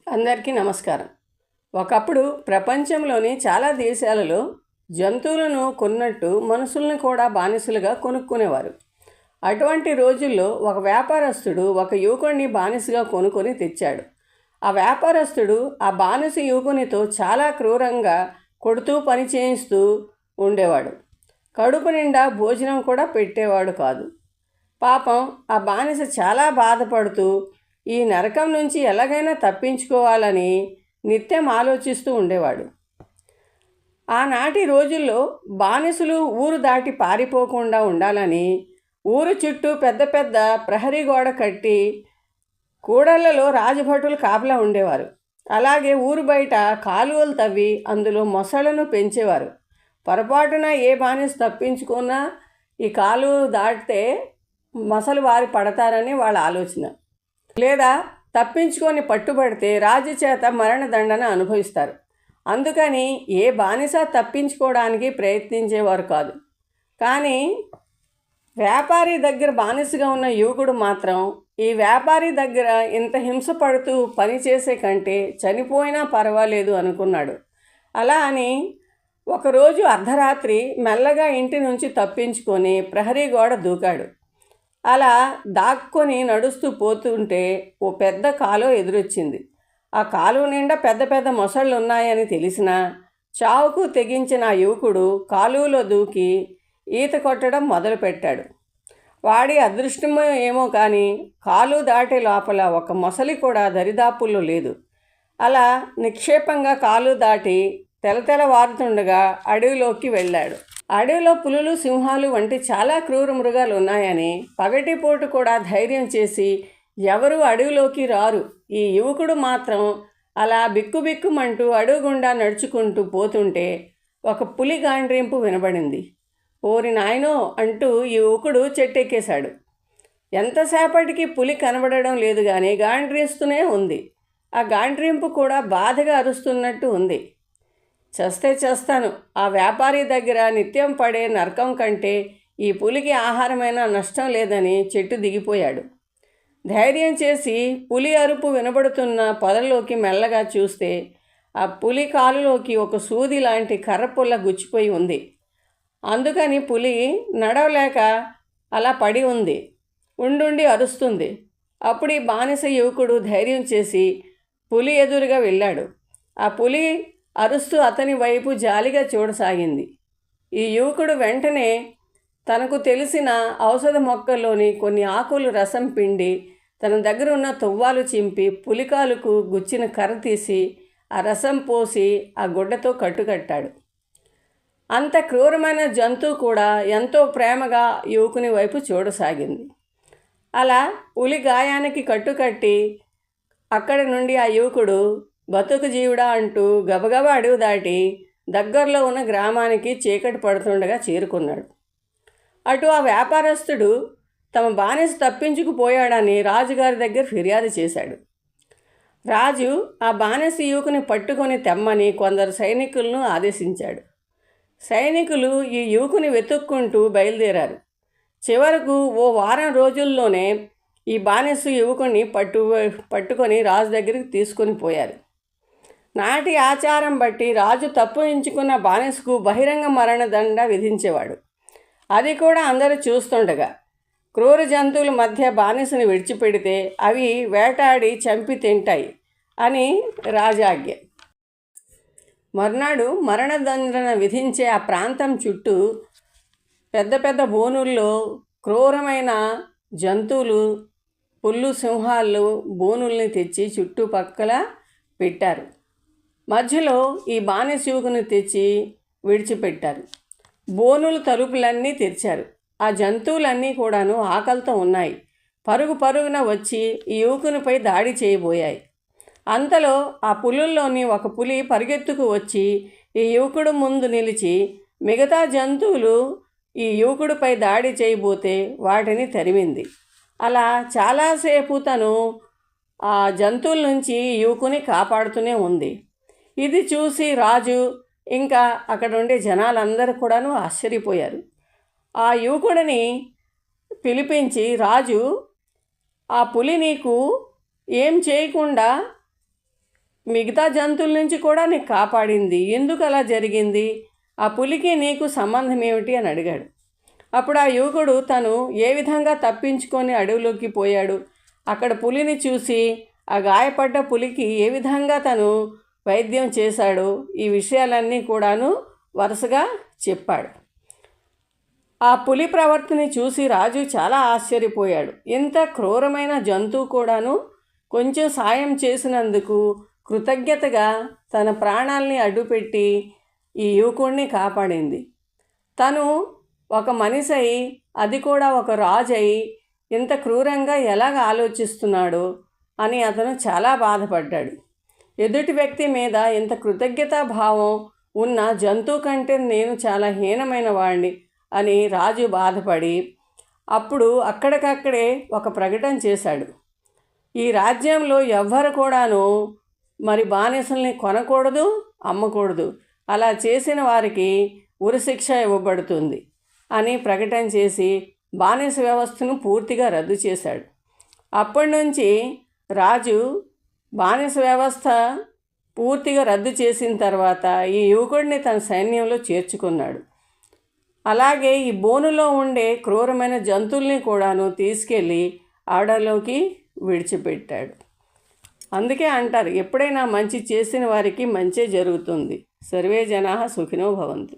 అందరికీ నమస్కారం. ఒకప్పుడు ప్రపంచంలోని చాలా దేశాలలో జంతువులను కొన్నట్టు మనుషులను కూడా బానిసలుగా కొనుక్కునేవారు. అటువంటి రోజుల్లో ఒక వ్యాపారస్తుడు ఒక యువకుడిని బానిసగా కొనుక్కొని తెచ్చాడు. ఆ వ్యాపారస్తుడు ఆ బానిస యువకునితో చాలా క్రూరంగా కొడుతూ పని చేయిస్తూ ఉండేవాడు. కడుపు నిండా భోజనం కూడా పెట్టేవాడు కాదు. పాపం ఆ బానిస చాలా బాధపడుతూ ఈ నరకం నుంచి ఎలాగైనా తప్పించుకోవాలని నిత్యం ఆలోచిస్తూ ఉండేవాడు. ఆనాటి రోజుల్లో బానిసలు ఊరు దాటి పారిపోకుండా ఉండాలని ఊరు చుట్టూ పెద్ద పెద్ద ప్రహరీ గోడ కట్టి కూడళ్లలో రాజభటులు కాపలా ఉండేవారు. అలాగే ఊరు బయట కాలువలు తవ్వి అందులో మొసళ్లను పెంచేవారు. పొరపాటున ఏ బానిస తప్పించుకున్నా ఈ కాలువ దాటితే మొసలు వారి పడతారని వాళ్ళ ఆలోచన. లేదా తప్పించుకొని పట్టుబడితే రాజు చేత మరణదండన అనుభవిస్తారు. అందుకని ఏ బానిస తప్పించుకోవడానికి ప్రయత్నించేవారు కాదు. కానీ వ్యాపారి దగ్గర బానిసగా ఉన్న యువకుడు మాత్రం ఈ వ్యాపారి దగ్గర ఇంత హింస పడుతూ పనిచేసే కంటే చనిపోయినా పర్వాలేదు అనుకున్నాడు. అలా అని ఒకరోజు అర్ధరాత్రి మెల్లగా ఇంటి నుంచి తప్పించుకొని ప్రహరీ గోడ దూకాడు. అలా దాక్కొని నడుస్తూ పోతుంటే ఓ పెద్ద కాలువ ఎదురొచ్చింది. ఆ కాలువ నిండా పెద్ద పెద్ద మొసళ్ళు ఉన్నాయని తెలిసినా చావుకు తెగించిన ఆ యువకుడు కాలువలో దూకి ఈత కొట్టడం మొదలుపెట్టాడు. వాడి అదృష్టమో ఏమో కానీ కాలువ దాటే లోపల ఒక మొసలి కూడా దరిదాపుల్లో లేదు. అలా నిక్షేపంగా కాలువ దాటి తెలతెలవారుతుండగా అడవిలోకి వెళ్ళాడు. అడవిలో పులులు, సింహాలు వంటి చాలా క్రూర మృగాలు ఉన్నాయని పగటిపూట కూడా ధైర్యం చేసి ఎవరూ అడవిలోకి రారు. ఈ యువకుడు మాత్రం అలా బిక్కుబిక్కుమంటూ అడవి గుండా నడుచుకుంటూ పోతుంటే ఒక పులి గాండ్రింపు వినబడింది. ఓరి నాయనో అంటూ ఈ యువకుడు చెట్టెక్కేశాడు. ఎంతసేపటికి పులి కనబడడం లేదు కానీ గాండ్రిస్తూనే ఉంది. ఆ గాండ్రింపు కూడా బాధగా అరుస్తున్నట్టు ఉంది. చస్తే చేస్తాను, ఆ వ్యాపారి దగ్గర నిత్యం పడే నరకం కంటే ఈ పులికి ఆహారమైనా నష్టం లేదని చెట్టు దిగిపోయాడు. ధైర్యం చేసి పులి అరుపు వినబడుతున్న పొదల్లోకి మెల్లగా చూస్తే ఆ పులి కాలులోకి ఒక సూది లాంటి కర్రపుల్ల గుచ్చిపోయి ఉంది. అందుకని పులి నడవలేక అలా పడి ఉంది. ఉండుండి అరుస్తుంది. అప్పుడు ఈ బానిస యువకుడు ధైర్యం చేసి పులి ఎదురుగా వెళ్ళాడు. ఆ పులి అరుస్తూ అతని వైపు జాలిగా చూడసాగింది. ఈ యువకుడు వెంటనే తనకు తెలిసిన ఔషధ మొక్కల్లోని కొన్ని ఆకులు రసం పిండి తన దగ్గర ఉన్న తువ్వాలు చింపి పులికాలుకు గుచ్చిన కర్ర తీసి ఆ రసం పోసి ఆ గుడ్డతో కట్టుకట్టాడు. అంత క్రూరమైన జంతువు కూడా ఎంతో ప్రేమగా యువకుని వైపు చూడసాగింది. అలా పులి గాయానికి కట్టుకట్టి అక్కడి నుండి ఆ యువకుడు బతుకు జీవుడా అంటూ గబగబా అడవి దాటి దగ్గరలో ఉన్న గ్రామానికి చీకటి పడుతుండగా చేరుకున్నాడు. అటు ఆ వ్యాపారస్తుడు తమ బానిస తప్పించుకుపోయాడని రాజుగారి దగ్గర ఫిర్యాదు చేశాడు. రాజు ఆ బానిస యువకుని పట్టుకొని తెమ్మని కొందరు సైనికులను ఆదేశించాడు. సైనికులు ఈ యువకుని వెతుక్కుంటూ బయలుదేరారు. చివరకు ఓ వారం రోజుల్లోనే ఈ బానిస యువకుని పట్టుకొని రాజు దగ్గరికి తీసుకొని పోయారు. నాటి ఆచారం బట్టి రాజు తప్పించుకున్న బానిసకు బహిరంగ మరణదండ విధించేవాడు. అది కూడా అందరూ చూస్తుండగా క్రూర జంతువుల మధ్య బానిసను విడిచిపెడితే అవి వేటాడి చంపి తింటాయి అని రాజాజ్ఞ. మర్నాడు మరణదండన విధించే ఆ ప్రాంతం చుట్టూ పెద్ద పెద్ద బోనుల్లో క్రూరమైన జంతువులు, పుల్లు, సింహాలు బోనుల్ని తెచ్చి చుట్టుపక్కల పెట్టారు. మధ్యలో ఈ బానిస యువకుని తెచ్చి విడిచిపెట్టారు. బోనుల తలుపులన్నీ తెరిచారు. ఆ జంతువులన్నీ కూడాను ఆకలితో ఉన్నాయి. పరుగు పరుగున వచ్చి ఈ యువకునిపై దాడి చేయబోయాయి. అంతలో ఆ పులుల్లోని ఒక పులి పరిగెత్తుకు వచ్చి ఈ యువకుడు ముందు నిలిచి మిగతా జంతువులు ఈ యువకుడిపై దాడి చేయబోతే వాటిని తరిమింది. అలా చాలాసేపు తను ఆ జంతువుల నుంచి యువకుని కాపాడుతూనే ఉంది. ఇది చూసి రాజు ఇంకా అక్కడ ఉండే జనాలందరూ కూడాను ఆశ్చర్యపోయారు. ఆ యువకుడిని పిలిపించి రాజు, ఆ పులి నీకు ఏం చేయకుండా మిగతా జంతువుల నుంచి కూడా నీకు కాపాడింది. ఎందుకు అలా జరిగింది? ఆ పులికి నీకు సంబంధం ఏమిటి అని అడిగాడు. అప్పుడు ఆ యువకుడు తను ఏ విధంగా తప్పించుకొని అడవిలోకి పోయాడు, అక్కడ పులిని చూసి ఆ గాయపడ్డ పులికి ఏ విధంగా తను వైద్యం చేశాడో ఈ విషయాలన్నీ కూడాను వరుసగా చెప్పాడు. ఆ పులి ప్రవర్తన చూసి రాజు చాలా ఆశ్చర్యపోయాడు. ఇంత క్రూరమైన జంతువు కూడాను కొంచెం సాయం చేసినందుకు కృతజ్ఞతగా తన ప్రాణాల్ని అడ్డుపెట్టి ఈ యువకుడిని కాపాడింది. తను ఒక మనిషి అయి, అది కూడా ఒక రాజు అయి ఇంత క్రూరంగా ఎలాగ ఆలోచిస్తున్నాడో అని అతను చాలా బాధపడ్డాడు. ఎదుటి వ్యక్తి మీద ఇంత కృతజ్ఞతాభావం ఉన్న జంతువు కంటే నేను చాలా హీనమైన వాడిని అని రాజు బాధపడి అప్పుడు అక్కడికక్కడే ఒక ప్రకటన చేశాడు. ఈ రాజ్యంలో ఎవ్వరు కూడాను మరి బానిసల్ని కొనకూడదు, అమ్మకూడదు. అలా చేసిన వారికి ఉరిశిక్ష ఇవ్వబడుతుంది అని ప్రకటన చేసి బానిస వ్యవస్థను పూర్తిగా రద్దు చేశాడు. అప్పటి నుంచి రాజు బానిస వ్యవస్థ పూర్తిగా రద్దు చేసిన తర్వాత ఈ యువకుడిని తన సైన్యంలో చేర్చుకున్నాడు. అలాగే ఈ బోనులో ఉండే క్రూరమైన జంతువుల్ని కూడాను తీసుకెళ్ళి అడవిలోకి విడిచిపెట్టాడు. అందుకే అంటారు, ఎప్పుడైనా మంచి చేసిన వారికి మంచే జరుగుతుంది. సర్వే జనాః సుఖినో భవంతు.